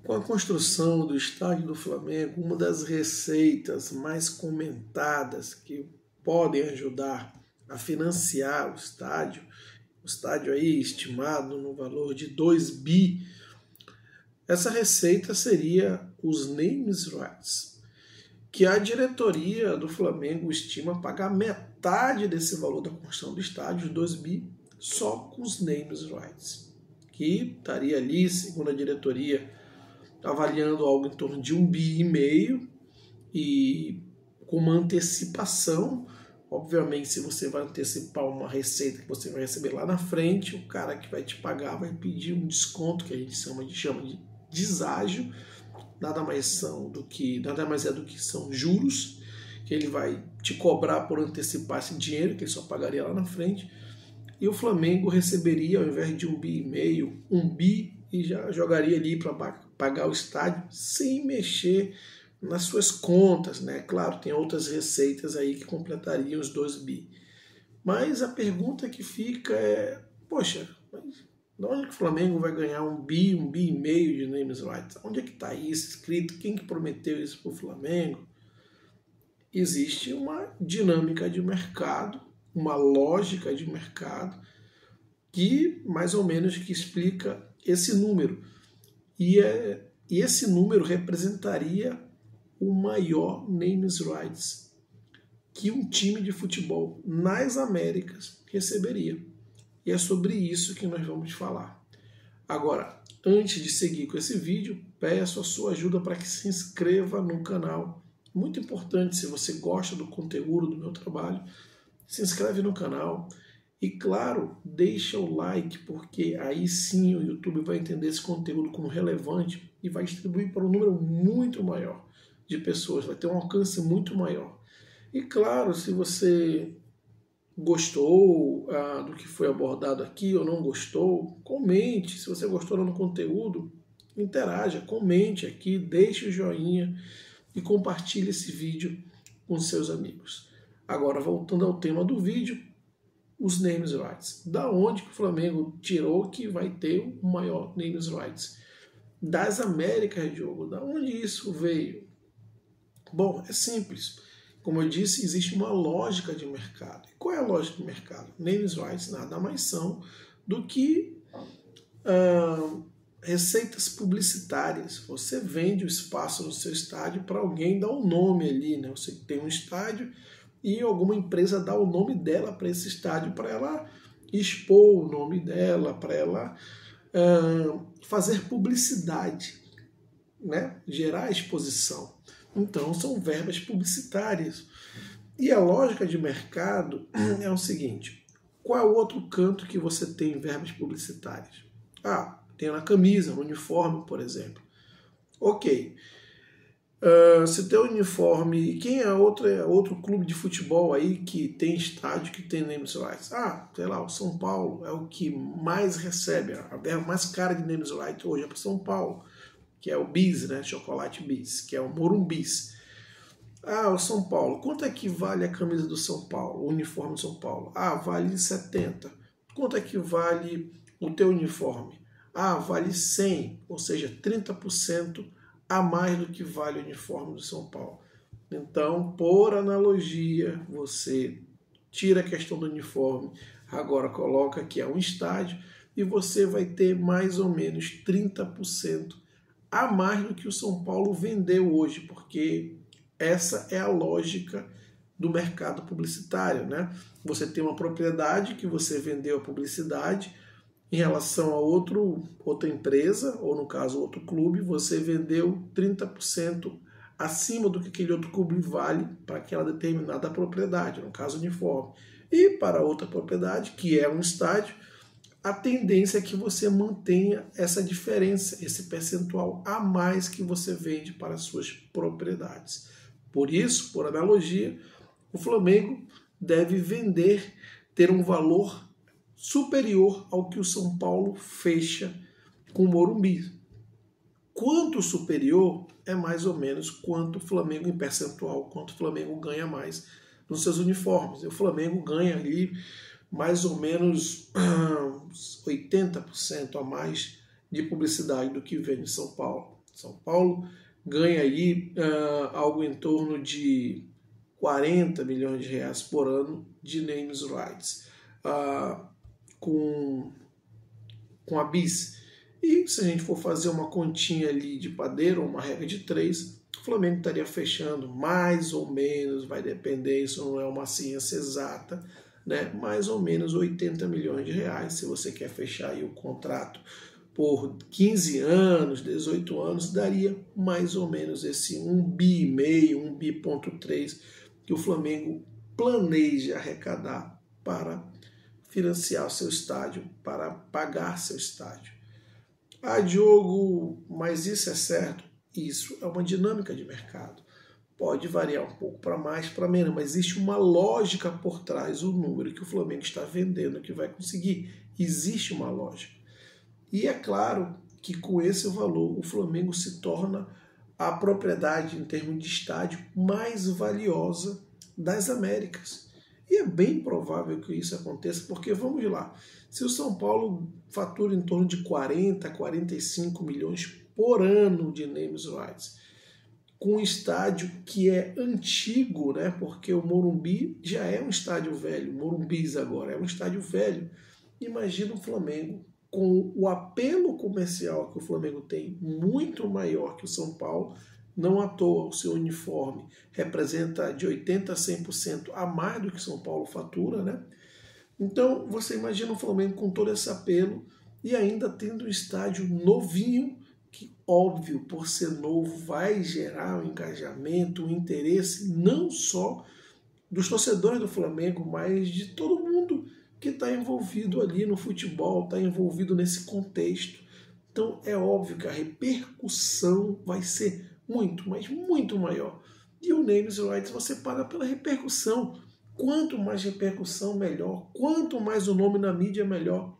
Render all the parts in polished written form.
Com a construção do estádio do Flamengo, uma das receitas mais comentadas que podem ajudar a financiar o estádio aí estimado no valor de 2 bi, essa receita seria os names rights, que a diretoria do Flamengo estima pagar metade desse valor da construção do estádio, 2 bi, só com os names rights, que estaria ali, segundo a diretoria, avaliando algo em torno de 1,5 bi e com uma antecipação. Obviamente, se você vai antecipar uma receita que você vai receber lá na frente, o cara que vai te pagar vai pedir um desconto que a gente chama de deságio, nada mais é do que são juros que ele vai te cobrar por antecipar esse dinheiro que ele só pagaria lá na frente. E o Flamengo receberia, ao invés de 1,5 bi, 1 bi, e já jogaria ali para pagar o estádio sem mexer nas suas contas, né? Claro, tem outras receitas aí que completariam os 2 bi. Mas a pergunta que fica é, poxa, de onde que o Flamengo vai ganhar 1 bi, 1,5 bi de names rights? Onde é que está isso escrito? Quem que prometeu isso para o Flamengo? Existe uma dinâmica de mercado, uma lógica de mercado que mais ou menos que explica esse número. E esse número representaria o maior names rights que um time de futebol nas Américas receberia. E é sobre isso que nós vamos falar. Agora, antes de seguir com esse vídeo, peço a sua ajuda para que se inscreva no canal. Muito importante, se você gosta do conteúdo do meu trabalho, se inscreve no canal. E claro, deixa o like, porque aí sim o YouTube vai entender esse conteúdo como relevante e vai distribuir para um número muito maior de pessoas, vai ter um alcance muito maior. E claro, se você gostou do que foi abordado aqui ou não gostou, comente. Se você gostou do conteúdo, interaja, comente aqui, deixe o joinha e compartilhe esse vídeo com seus amigos. Agora, voltando ao tema do vídeo, os names rights. Da onde que o Flamengo tirou que vai ter o maior names rights? Das Américas, Diogo. Da onde isso veio? Bom, é simples. Como eu disse, existe uma lógica de mercado. E qual é a lógica de mercado? Names rights nada mais são do que receitas publicitárias. Você vende o espaço no seu estádio para alguém dar um nome ali, né? Você tem um estádio e alguma empresa dá o nome dela para esse estádio, para ela expor o nome dela, para ela fazer publicidade, né? Gerar exposição. Então, são verbas publicitárias. E a lógica de mercado é o seguinte: qual é o outro canto que você tem verbas publicitárias? Tem na camisa, no uniforme, por exemplo. Ok. Se o teu uniforme... Quem é outro clube de futebol aí que tem estádio, que tem names rights? Sei lá, o São Paulo é o que mais recebe. A verba mais cara de names rights hoje é para São Paulo, que é o Bis, né? Chocolate Bis, que é o Morumbis. O São Paulo. Quanto é que vale a camisa do São Paulo, o uniforme do São Paulo? Vale 70. Quanto é que vale o teu uniforme? Vale 100, ou seja, 30% a mais do que vale o uniforme do São Paulo. Então, por analogia, você tira a questão do uniforme, agora coloca que é um estádio e você vai ter mais ou menos 30% a mais do que o São Paulo vendeu hoje, porque essa é a lógica do mercado publicitário, né? Você tem uma propriedade que você vendeu a publicidade em relação a outra empresa, ou no caso outro clube, você vendeu 30% acima do que aquele outro clube vale para aquela determinada propriedade, no caso uniforme. E para outra propriedade, que é um estádio, a tendência é que você mantenha essa diferença, esse percentual a mais que você vende para as suas propriedades. Por isso, por analogia, o Flamengo deve ter um valor superior ao que o São Paulo fecha com o Morumbi. Quanto superior é mais ou menos quanto o Flamengo em percentual, quanto o Flamengo ganha mais nos seus uniformes. O Flamengo ganha ali mais ou menos 80% a mais de publicidade do que vem em São Paulo. São Paulo ganha aí algo em torno de 40 milhões de reais por ano de names rights com a BIS. E se a gente for fazer uma continha ali de padeiro, uma regra de 3, o Flamengo estaria fechando mais ou menos, vai depender, isso não é uma ciência exata, né? Mais ou menos 80 milhões de reais, se você quer fechar aí o contrato por 15 anos, 18 anos, daria mais ou menos esse 1,5 bi, 1,3 bi que o Flamengo planeja arrecadar para financiar o seu estádio, para pagar seu estádio. Ah, Diogo, mas isso é certo? Isso é uma dinâmica de mercado. Pode variar um pouco para mais, para menos, mas existe uma lógica por trás do número que o Flamengo está vendendo que vai conseguir. Existe uma lógica. E é claro que com esse valor o Flamengo se torna a propriedade em termos de estádio mais valiosa das Américas. E é bem provável que isso aconteça, porque vamos lá, se o São Paulo fatura em torno de 40 a 45 milhões por ano de names rights, com um estádio que é antigo, né? Porque o Morumbi já é um estádio velho, o Morumbis agora é um estádio velho. Imagina o Flamengo com o apelo comercial que o Flamengo tem, muito maior que o São Paulo. Não à toa o seu uniforme representa de 80% a 100% a mais do que São Paulo fatura, né? Então você imagina o Flamengo com todo esse apelo e ainda tendo um estádio novinho, que óbvio, por ser novo, vai gerar um engajamento, um interesse não só dos torcedores do Flamengo, mas de todo mundo que está envolvido ali no futebol, está envolvido nesse contexto. Então é óbvio que a repercussão vai ser muito, mas muito maior. E o names rights você paga pela repercussão. Quanto mais repercussão, melhor. Quanto mais o nome na mídia, melhor.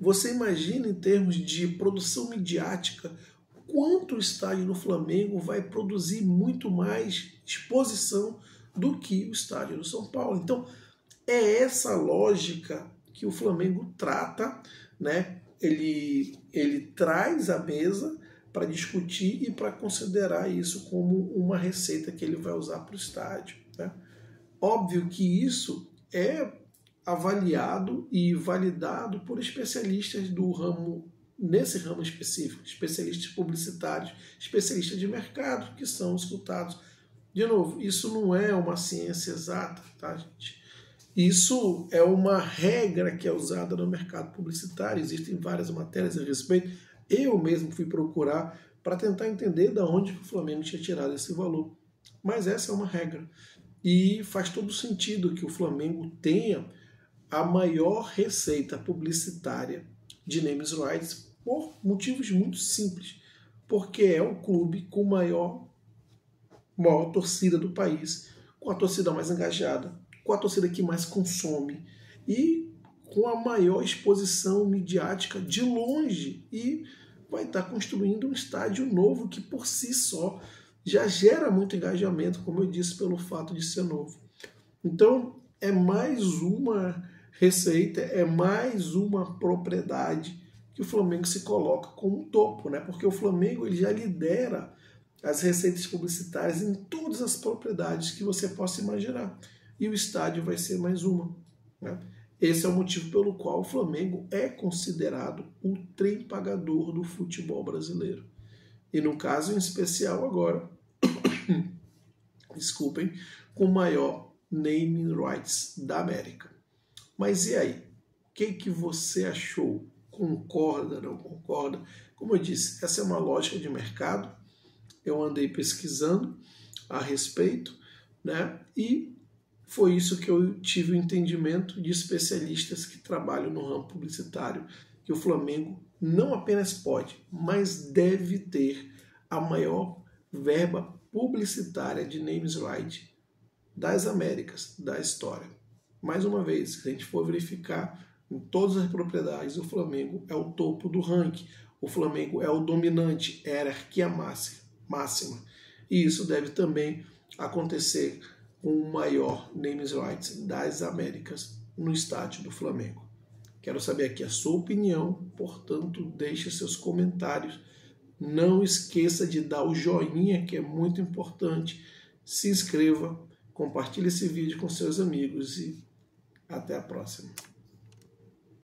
Você imagina em termos de produção midiática, quanto o estádio do Flamengo vai produzir muito mais exposição do que o estádio do São Paulo. Então, é essa lógica que o Flamengo trata, né? Ele traz à mesa para discutir e para considerar isso como uma receita que ele vai usar para o estádio, né? Óbvio que isso é avaliado e validado por especialistas do ramo, nesse ramo específico, especialistas publicitários, especialistas de mercado, que são escutados. De novo, isso não é uma ciência exata, tá, gente? Isso é uma regra que é usada no mercado publicitário, existem várias matérias a respeito. Eu mesmo fui procurar para tentar entender de onde o Flamengo tinha tirado esse valor. Mas essa é uma regra. E faz todo sentido que o Flamengo tenha a maior receita publicitária de names rights por motivos muito simples. Porque é o clube com maior torcida do país, com a torcida mais engajada, com a torcida que mais consome e com a maior exposição midiática de longe, e vai estar construindo um estádio novo que por si só já gera muito engajamento, como eu disse, pelo fato de ser novo. Então é mais uma receita, é mais uma propriedade que o Flamengo se coloca como topo, né? Porque o Flamengo ele já lidera as receitas publicitárias em todas as propriedades que você possa imaginar. E o estádio vai ser mais uma, né? Esse é o motivo pelo qual o Flamengo é considerado o trem pagador do futebol brasileiro. E no caso em especial agora, desculpem, com o maior naming rights da América. Mas e aí? O que você achou? Concorda, não concorda? Como eu disse, essa é uma lógica de mercado. Eu andei pesquisando a respeito, né? E foi isso que eu tive o entendimento de especialistas que trabalham no ramo publicitário, que o Flamengo não apenas pode, mas deve ter a maior verba publicitária de names rights das Américas, da história. Mais uma vez, se a gente for verificar em todas as propriedades, o Flamengo é o topo do ranking. O Flamengo é o dominante, é a hierarquia máxima. E isso deve também acontecer com o maior names rights das Américas no estádio do Flamengo. Quero saber aqui a sua opinião, portanto, deixe seus comentários Não esqueça de dar o joinha, que é muito importante. Se inscreva, compartilhe esse vídeo com seus amigos e até a próxima.